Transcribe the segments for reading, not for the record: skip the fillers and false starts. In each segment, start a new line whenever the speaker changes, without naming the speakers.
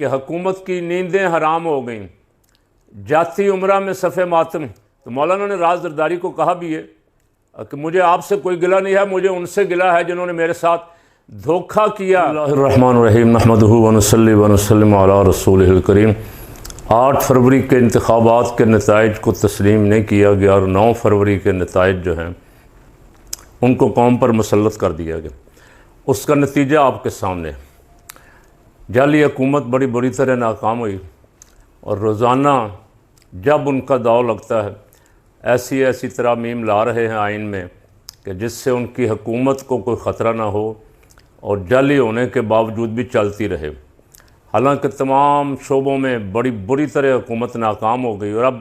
कि हुकूमत की नींदें हराम हो गईं, जाती उम्रा में सफ़े मातम। तो मौलाना ने राज जरदारी को कहा भी है कि मुझे आपसे कोई गिला नहीं है, मुझे उनसे गिला है जिन्होंने मेरे साथ धोखा किया। रहमानुर्रहीम नहमदुहु व नसल्ली व नसल्लिम अला रसूलिहिल करीम। 8 फरवरी के इंतखाबात के नताइज को तस्लीम नहीं किया गया और 9 फरवरी के नताइज जो हैं उनको कौम पर मुसल्लत कर दिया गया। उसका नतीजा आपके सामने। जाली हुकूमत बड़ी बुरी तरह नाकाम हुई और रोज़ाना जब उनका दाव लगता है ऐसी ऐसी तरामीम ला रहे हैं आइन में कि जिससे उनकी हुकूमत को कोई ख़तरा ना हो और जाली होने के बावजूद भी चलती रहे। हालांकि तमाम शोबों में बड़ी बुरी तरह हुकूमत नाकाम हो गई और अब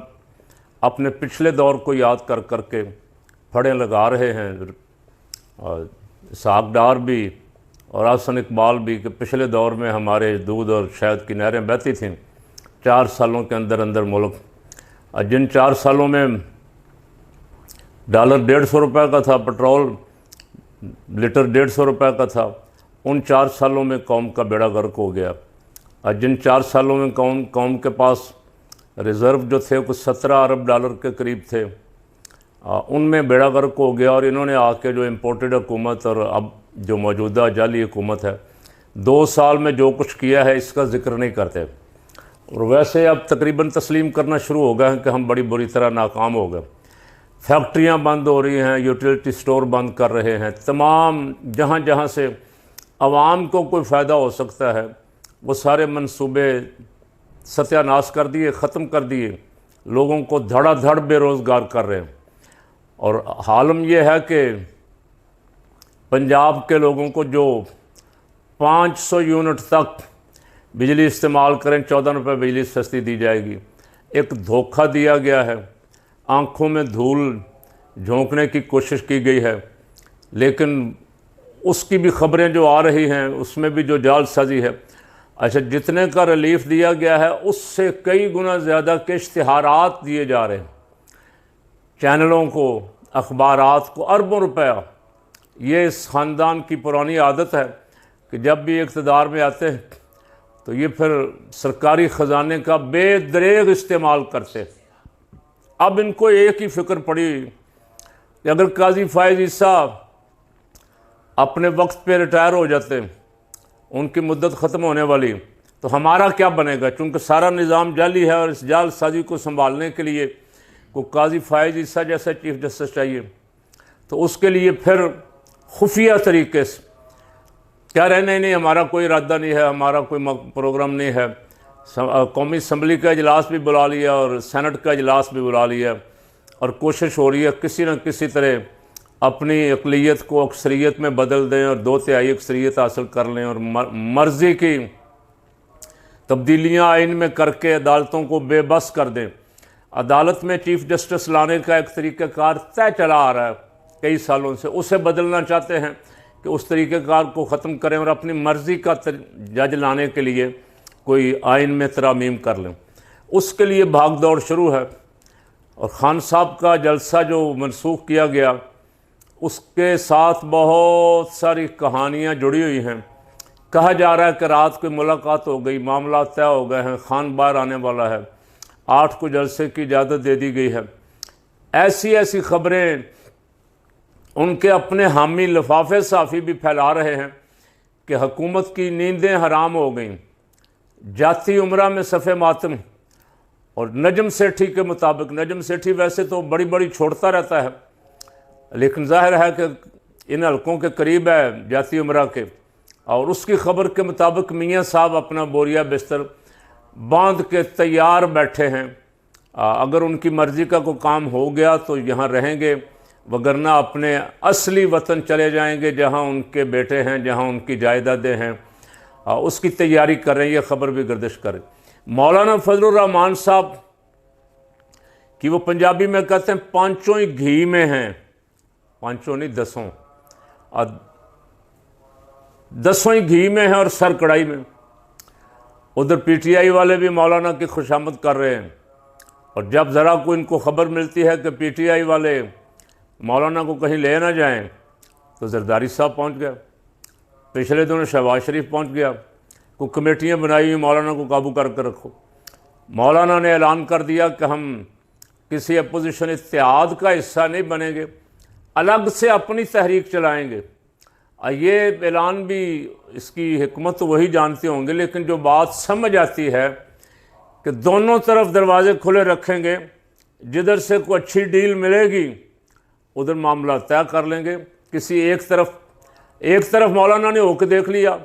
अपने पिछले दौर को याद कर कर के फड़ें लगा रहे हैं इसहाक डार भी और हसन इकबाल भी कि पिछले दौर में हमारे दूध और शहद की नहरें बहती थीं 4 सालों के अंदर अंदर मुल्क। जिन 4 सालों में डॉलर 150 रुपये का था, पेट्रोल लीटर 150 रुपये का था, उन 4 सालों में कौम का बेड़ा गर्क हो गया। जिन 4 सालों में कौम के पास रिज़र्व जो थे कुछ 17 अरब डॉलर के करीब थे, उनमें बेड़ा गर्क हो गया। और इन्होंने आके जो इम्पोर्टेड हुकूमत और अब जो मौजूदा जाली हुकूमत है 2 साल में जो कुछ किया है इसका ज़िक्र नहीं करते। और वैसे अब तकरीबन तस्लीम करना शुरू हो गए हैं कि हम बड़ी बुरी तरह नाकाम हो गए। फैक्ट्रियां बंद हो रही हैं, यूटिलिटी स्टोर बंद कर रहे हैं, तमाम जहां जहां से आवाम को कोई फ़ायदा हो सकता है वो सारे मंसूबे सत्यानाश कर दिए, ख़त्म कर दिए, लोगों को धड़ाधड़ बेरोज़गार कर रहे हैं। और हालम ये है कि पंजाब के लोगों को जो 500 यूनिट तक बिजली इस्तेमाल करें 14 रुपये बिजली सस्ती दी जाएगी। एक धोखा दिया गया है, आँखों में धूल झोंकने की कोशिश की गई है, लेकिन उसकी भी ख़बरें जो आ रही हैं उसमें भी जो जालसाजी है। अच्छा, जितने का रिलीफ दिया गया है उससे कई गुना ज़्यादा के इश्तिहारात दिए जा रहे हैं चैनलों को, अखबारात को, अरबों रुपया। ये इस ख़ानदान की पुरानी आदत है कि जब भी इक़्तिदार में आते हैं तो ये फिर सरकारी ख़जाने का बेदरेग इस्तेमाल करते। अब इनको एक ही फ़िक्र पड़ी कि अगर काजी फ़ायज़ ईसा अपने वक्त पे रिटायर हो जाते, उनकी मुद्दत ख़त्म होने वाली, तो हमारा क्या बनेगा। चूँकि सारा निज़ाम जाली है और इस जालसाजी को संभालने के लिए को काजी फ़ायज़ ईसा जैसा चीफ जस्टिस चाहिए। तो उसके लिए फिर खुफिया तरीके से क्या रहने नहीं, हमारा कोई इरादा नहीं है, हमारा कोई प्रोग्राम नहीं है। कौमी असम्बली का इजलास भी बुला लिया और सेनेट का इजलास भी बुला लिया और कोशिश हो रही है किसी न किसी तरह अपनी अक़लियत को अक्सरियत में बदल दें और 2/3 अक्सरियत हासिल कर लें और मर्ज़ी की तब्दीलियाँ आइन में करके अदालतों को बेबस कर दें। अदालत में चीफ जस्टिस लाने का एक तरीक़ाकार तय चला आ रहा है कई सालों से, उसे बदलना चाहते हैं कि उस तरीक़ेकार को ख़त्म करें और अपनी मर्ज़ी का जज लाने के लिए कोई आइन में तरामीम कर लें। उसके लिए भाग दौड़ शुरू है। और ख़ान साहब का जलसा जो मनसूख किया गया उसके साथ बहुत सारी कहानियाँ जुड़ी हुई हैं। कहा जा रहा है कि रात को मुलाकात हो गई, मामला तय हो गए हैं, खान बाहर आने वाला है, 8 को जलसे की इजाज़त दे दी गई है। ऐसी ऐसी ख़बरें उनके अपने हामी लिफाफे साफ़ी भी फैला रहे हैं कि हुकूमत की नींदें हराम हो गईं, जाती उम्रा में सफ़े मातम। और नजम सेठी के मुताबिक, नजम सेठी वैसे तो बड़ी बड़ी छोड़ता रहता है लेकिन जाहिर है कि इन हलकों के करीब है जाती उम्रा के, और उसकी ख़बर के मुताबिक मियाँ साहब अपना बोरिया बिस्तर बांध के तैयार बैठे हैं। अगर उनकी मर्ज़ी का कोई काम हो गया तो यहाँ रहेंगे, वगरना अपने असली वतन चले जाएंगे जहाँ उनके बेटे हैं, जहाँ उनकी जायदादें हैं। उसकी तैयारी कर रहे हैं, ये ख़बर भी गर्दिश करें। मौलाना फजलुर रहमान साहब कि वो पंजाबी में कहते हैं पांचों ही घी में हैं, पांचों नहीं 10, 10 ही घी में हैं और सर कढ़ाई में। उधर पीटीआई वाले भी मौलाना की खुशामद कर रहे हैं। और जब ज़रा को इनको ख़बर मिलती है कि पीटीआई वाले मौलाना को कहीं ले ना जाएं तो जरदारी साहब पहुंच गया, पिछले दिनों शहबाज शरीफ पहुंच गया, को कमेटियाँ बनाई हुई, मौलाना को काबू करके रखो। मौलाना ने ऐलान कर दिया कि हम किसी अपोजिशन इत्तेहाद का हिस्सा नहीं बनेंगे, अलग से अपनी तहरीक चलाएंगे। ये ऐलान भी, इसकी हिकमत तो वही जानते होंगे, लेकिन जो बात समझ आती है कि दोनों तरफ दरवाजे खुले रखेंगे, जिधर से कोई अच्छी डील मिलेगी उधर मामला तय कर लेंगे। किसी एक तरफ मौलाना ने होकर देख लिया,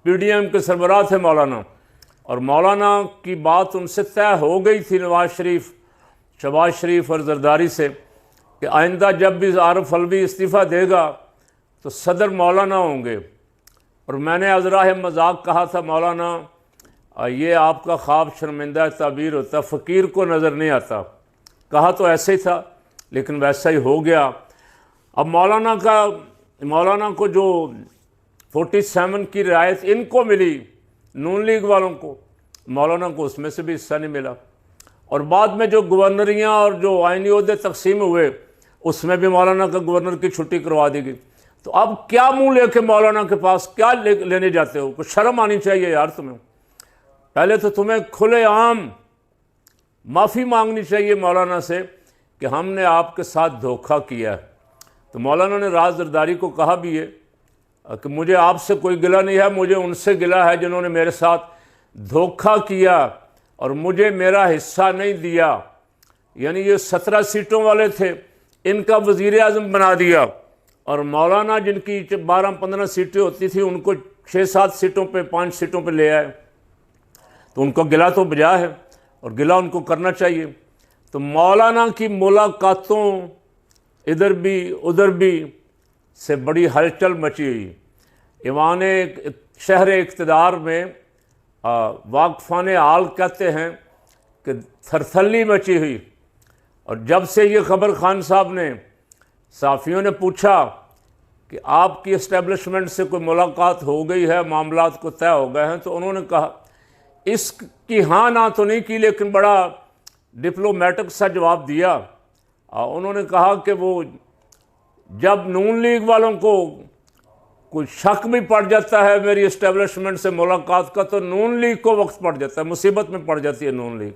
PDM के सरबराह थे मौलाना, और मौलाना की बात उनसे तय हो गई थी, नवाज शरीफ, शहबाज शरीफ और जरदारी से, कि आइंदा जब भी आरिफ अलवी इस्तीफ़ा देगा तो सदर मौलाना होंगे। और मैंने अज़राह मजाक कहा था, मौलाना ये आपका ख्वाब शर्मिंदा ताबीर होता, फ़कीर को नज़र नहीं आता। कहा तो ऐसे ही था, लेकिन वैसा ही हो गया। अब मौलाना को जो 47 की रियायत इनको मिली, नून लीग वालों को, मौलाना को उसमें से भी हिस्सा नहीं मिला। और बाद में जो गवर्नरियाँ और जो आइनी ओहदे तकसीम हुए, उसमें भी मौलाना का गवर्नर की छुट्टी करवा दी गई। तो अब क्या मुंह लेके मौलाना के पास क्या लेने जाते हो? कुछ शर्म आनी चाहिए यार तुम्हें। पहले तो तुम्हें खुलेआम माफ़ी मांगनी चाहिए मौलाना से कि हमने आपके साथ धोखा किया है। तो मौलाना ने राज जरदारी को कहा भी है कि मुझे आपसे कोई गिला नहीं है, मुझे उनसे गिला है जिन्होंने मेरे साथ धोखा किया और मुझे मेरा हिस्सा नहीं दिया। यानी ये 17 सीटों वाले थे, इनका वज़ीर आज़म बना दिया, और मौलाना जिनकी 12-15 सीटें होती थी उनको 6-7 सीटों पे, 5 सीटों पे ले आए। तो उनको गिला तो बजा है, और गिला उनको करना चाहिए। तो मौलाना की मुलाकातों इधर भी उधर भी से बड़ी हलचल मची हुई। ईवान शहर इक़्तिदार में वाक़फ़ान आल कहते हैं कि थरथल्ली मची हुई। और जब से ये खबर खान साहब ने, साफ़ियों ने पूछा कि आपकी इस्टेब्लिशमेंट से कोई मुलाकात हो गई है, मामलात को तय हो गए हैं, तो उन्होंने कहा इसकी हाँ ना तो नहीं की, लेकिन बड़ा डिप्लोमेटिक सा जवाब दिया। उन्होंने कहा कि वो जब नून लीग वालों को कोई शक भी पड़ जाता है मेरी इस्टेब्लिशमेंट से मुलाकात का, तो नून लीग को वक्त पड़ जाता है, मुसीबत में पड़ जाती है नून लीग।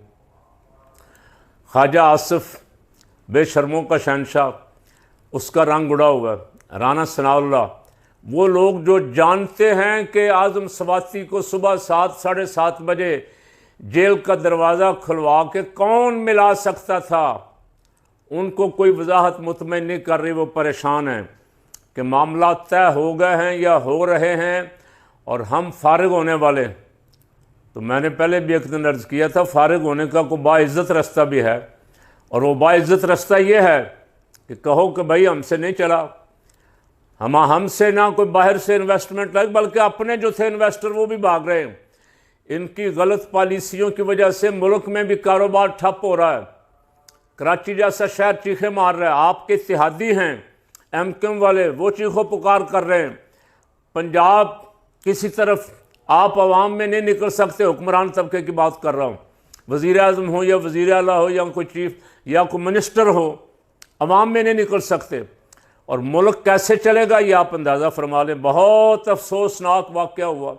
ख्वाजा आसिफ बेशर्मों का शहंशाह, उसका रंग उड़ा हुआ है। राना सनाउल्लाह, वो लोग जो जानते हैं कि आज़म सवाती को सुबह 7-7:30 बजे जेल का दरवाज़ा खुलवा के कौन मिला सकता था, उनको कोई वजाहत मुतमईन नहीं कर रही। वो परेशान हैं कि मामला तय हो गए हैं या हो रहे हैं और हम फारिग होने वाले। तो मैंने पहले भी एक दिन अर्ज़ किया था, फारिग होने का कोई बाइज़्ज़त रास्ता भी है, और वो बाइज़्ज़त रास्ता ये है कि कहो कि भाई हमसे नहीं चला, हमसे ना कोई बाहर से इन्वेस्टमेंट लगे, बल्कि अपने जो थे इन्वेस्टर वो भी भाग रहे हैं। इनकी गलत पॉलिसियों की वजह से मुल्क में भी कारोबार ठप हो रहा है। कराची जैसा शहर चीखे मार रहा है। आपके इत्तेहादी हैं MKM वाले, वो चीखों पुकार कर रहे हैं। पंजाब किसी तरफ आप अवाम में नहीं निकल सकते, हुक्मरान तबके की बात कर रहा हूँ, वज़ीर आज़म हो या वज़ीर आला हो या कोई चीफ या कोई मिनिस्टर हो, अवाम में नहीं निकल सकते। और मुल्क कैसे चलेगा ये आप अंदाज़ा फरमा लें। बहुत अफसोसनाक वाक़या हुआ,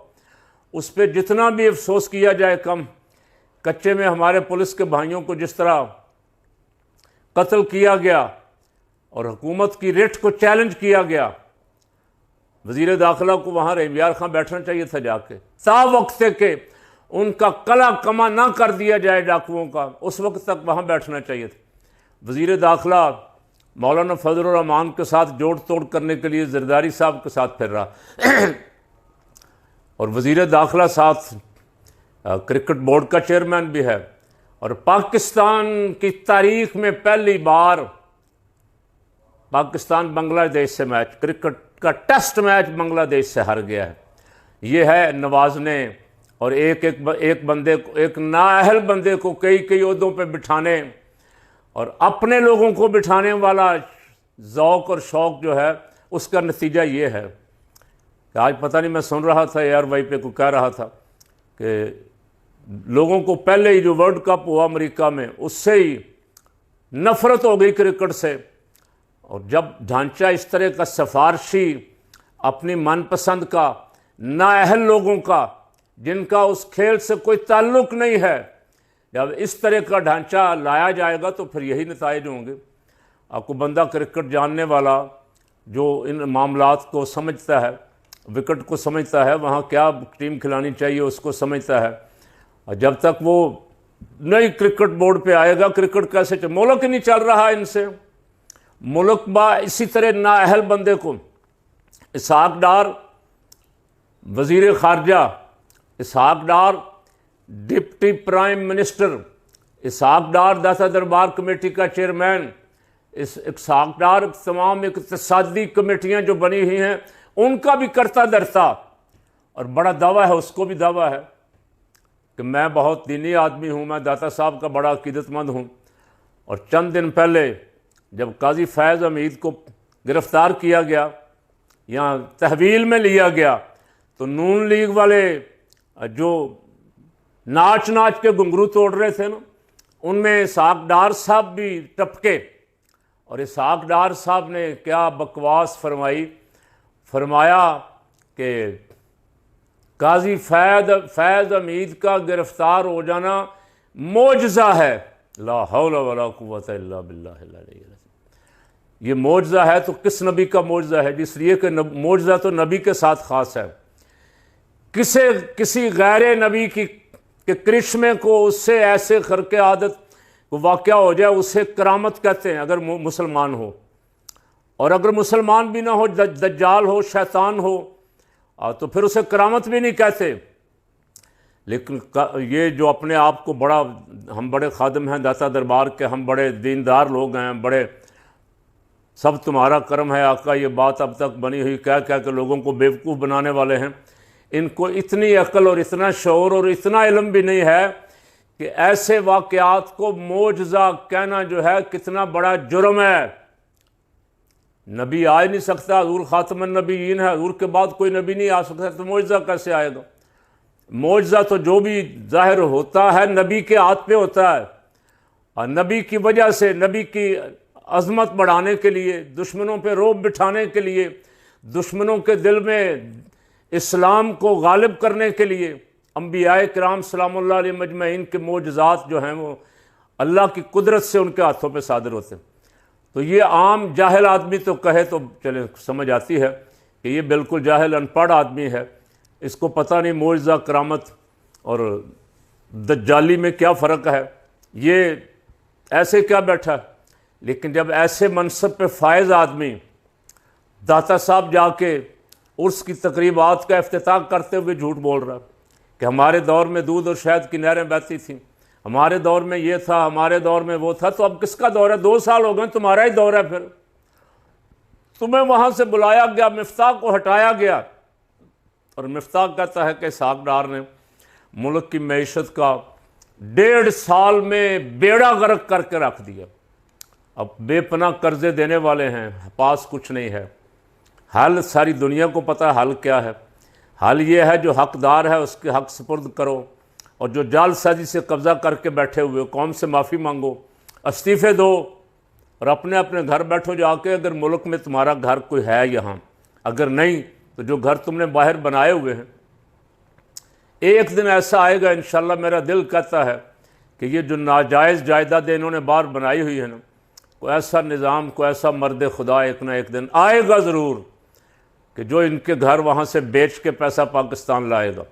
उस पर जितना भी अफसोस किया जाए कम। कच्चे में हमारे पुलिस के भाइयों को जिस तरह कत्ल किया गया और हुकूमत की रिट को चैलेंज किया गया, वज़ीर दाखिला को वहाँ रहीम खां बैठना चाहिए था जाके, ता वक्त के उनका कला कमा ना कर दिया जाए डाकुओं का, उस वक्त तक वहाँ बैठना चाहिए था। वज़ीर दाखिला मौलाना फजल रहमान के साथ जोड़ तोड़ करने के लिए जरदारी साहब के साथ फिर रहा और वज़ीर दाखिला साथ क्रिकेट बोर्ड का चेयरमैन भी है। और पाकिस्तान की तारीख में पहली बार पाकिस्तान बांग्लादेश से मैच, क्रिकेट का टेस्ट मैच बांग्लादेश से हार गया है। ये है नवाजने और एक बंदे को, एक नाअहल बंदे को कई ओहदों पे बिठाने और अपने लोगों को बिठाने वाला ज़ौक़ और शौक़ जो है, उसका नतीजा ये है कि आज पता नहीं, मैं सुन रहा था यार वाई पे को कह रहा था कि लोगों को पहले ही जो वर्ल्ड कप हुआ अमेरिका में, उससे ही नफ़रत हो गई क्रिकेट से। और जब ढांचा इस तरह का सिफारशी, अपनी मनपसंद का, नाअहल लोगों का जिनका उस खेल से कोई ताल्लुक़ नहीं है, जब इस तरह का ढांचा लाया जाएगा तो फिर यही नताइज होंगे। आपको बंदा क्रिकेट जानने वाला जो इन मामलात को समझता है, विकेट को समझता है, वहाँ क्या टीम खिलानी चाहिए उसको समझता है, और जब तक वो नई क्रिकेट बोर्ड पे आएगा, क्रिकेट कैसे चल, मुल्क नहीं चल रहा इनसे। मुल्क बा इसी तरह नाअहल बंदे को, इसहाक डार वज़ीर ख़ारजा, इसहाक डार डिप्टी प्राइम मिनिस्टर, इसहाक डार दाता दरबार कमेटी का चेयरमैन, इसहाक डार तमाम इक़्तिसादी कमेटियाँ जो बनी हुई हैं उनका भी करता धरता, और बड़ा दावा है, उसको भी दावा है कि मैं बहुत दीनी आदमी हूँ, मैं दाता साहब का बड़ा अक़ीदतमंद हूँ। और चंद दिन पहले जब काजी फैज़ हमीद को गिरफ़्तार किया गया, यहाँ तहवील में लिया गया, तो नून लीग वाले जो नाच नाच के घुंघरू तोड़ रहे थे ना, उनमें इसहाक डार साहब भी टपके, और इसहाक डार साहब ने क्या बकवास फरमाया कि काजी फैज़ हमीद का गिरफ़्तार हो जाना मोजज़ा है। ला हौला वला कुव्वता इल्ला बिल्लाह। ये मोजज़ा है तो किस नबी का मोजज़ा है? इसलिए कि मोजज़ा तो नबी के साथ ख़ास है। किसी गैर नबी की के करिश्मे को, उससे ऐसे खर्क़े आदत को वाक़या हो जाए, उसे करामत कहते हैं अगर मुसलमान हो। और अगर मुसलमान भी ना हो, दज्जाल हो, शैतान हो, तो फिर उसे करामत भी नहीं कहते। लेकिन ये जो अपने आप को बड़ा, हम बड़े खादिम हैं दाता दरबार के, हम बड़े दीनदार लोग हैं, बड़े सब तुम्हारा करम है आका, ये बात अब तक बनी हुई कह के लोगों को बेवकूफ़ बनाने वाले हैं। इनको इतनी अक्ल और इतना शऊर और इतना इल्म भी नहीं है कि ऐसे वाक़यात को मोजज़ा कहना जो है कितना बड़ा जुर्म है। नबी आ ही नहीं सकता, हुज़ूर ख़ातमुन नबीयीन है, हुज़ूर के बाद कोई नबी नहीं आ सकता, तो मोजज़ा कैसे आएगा? मोजज़ा तो जो भी ज़ाहिर होता है नबी के हाथ पे होता है, और नबी की वजह से, नबी की अज़मत बढ़ाने के लिए, दुश्मनों पे रोब बिठाने के लिए, दुश्मनों के दिल में इस्लाम को गालिब करने के लिए अंबियाए किराम सलामुल्लाह अलैहिम मजमईन के मोजज़ात जो हैं वो अल्लाह की कुदरत से उनके हाथों पे सादिर होते हैं। तो ये आम जाहिल आदमी तो कहे तो चले समझ आती है कि ये बिल्कुल जाहिल अनपढ़ आदमी है, इसको पता नहीं मोजज़ा, करामत और दज्जाली में क्या फ़र्क है, ये ऐसे क्या बैठा। लेकिन जब ऐसे मनसब पे फायज़ आदमी दाता साहब जाके उर्स की तकरीबात का इफ्तिताह करते हुए झूठ बोल रहा कि हमारे दौर में दूध और शहद की नहरें बहती थीं, हमारे दौर में ये था, हमारे दौर में वो था, तो अब किसका दौर है? 2 साल हो गए, तुम्हारा ही दौर है। फिर तुम्हें वहाँ से बुलाया गया, मिफ्ताह को हटाया गया, और मिफ्ताह कहता है कि इसहाक डार ने मुल्क की मईशत का 1.5 साल में बेड़ा गर्क करके रख दिया। अब बेपनाह कर्जे देने वाले हैं, पास कुछ नहीं है। हल सारी दुनिया को पता है हल क्या है। हल ये है जो हकदार है उसके हक सुपुर्द करो, और जो जालसाजी से कब्ज़ा करके बैठे हुए कौम से माफ़ी मांगो, इस्तीफ़े दो, और अपने अपने घर बैठो जाके। अगर मुल्क में तुम्हारा घर कोई है यहाँ, अगर नहीं तो जो घर तुमने बाहर बनाए हुए हैं, एक दिन ऐसा आएगा इंशाअल्लाह। मेरा दिल कहता है कि ये जो नाजायज़ जायदादें इन्होंने बाहर बनाई हुई है ना, कोई ऐसा निज़ाम, कोई ऐसा मर्द खुदा एक ना एक दिन आएगा ज़रूर कि जो इनके घर वहाँ से बेच के पैसा पाकिस्तान लाएगा,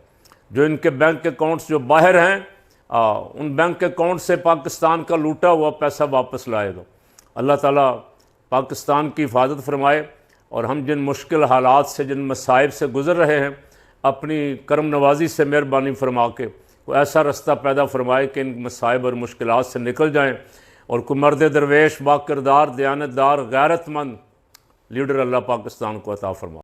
जो इनके बैंक अकाउंट्स जो बाहर हैं उन बैंक अकाउंट से पाकिस्तान का लूटा हुआ पैसा वापस लाएगा। अल्लाह ताला पाकिस्तान की हिफाजत फरमाए, और हम जिन मुश्किल हालात से, जिन मसाइब से गुज़र रहे हैं, अपनी करम नवाजी से मेहरबानी फरमा के कोई ऐसा रास्ता पैदा फरमाए कि इन मसाइब और मुश्किलात से निकल जाएँ, और कोई मर्द दरवेश, बाकिरदार, दयानतदार, गैरतमंद लीडर अल्लाह पाकिस्तान को अता फरमा।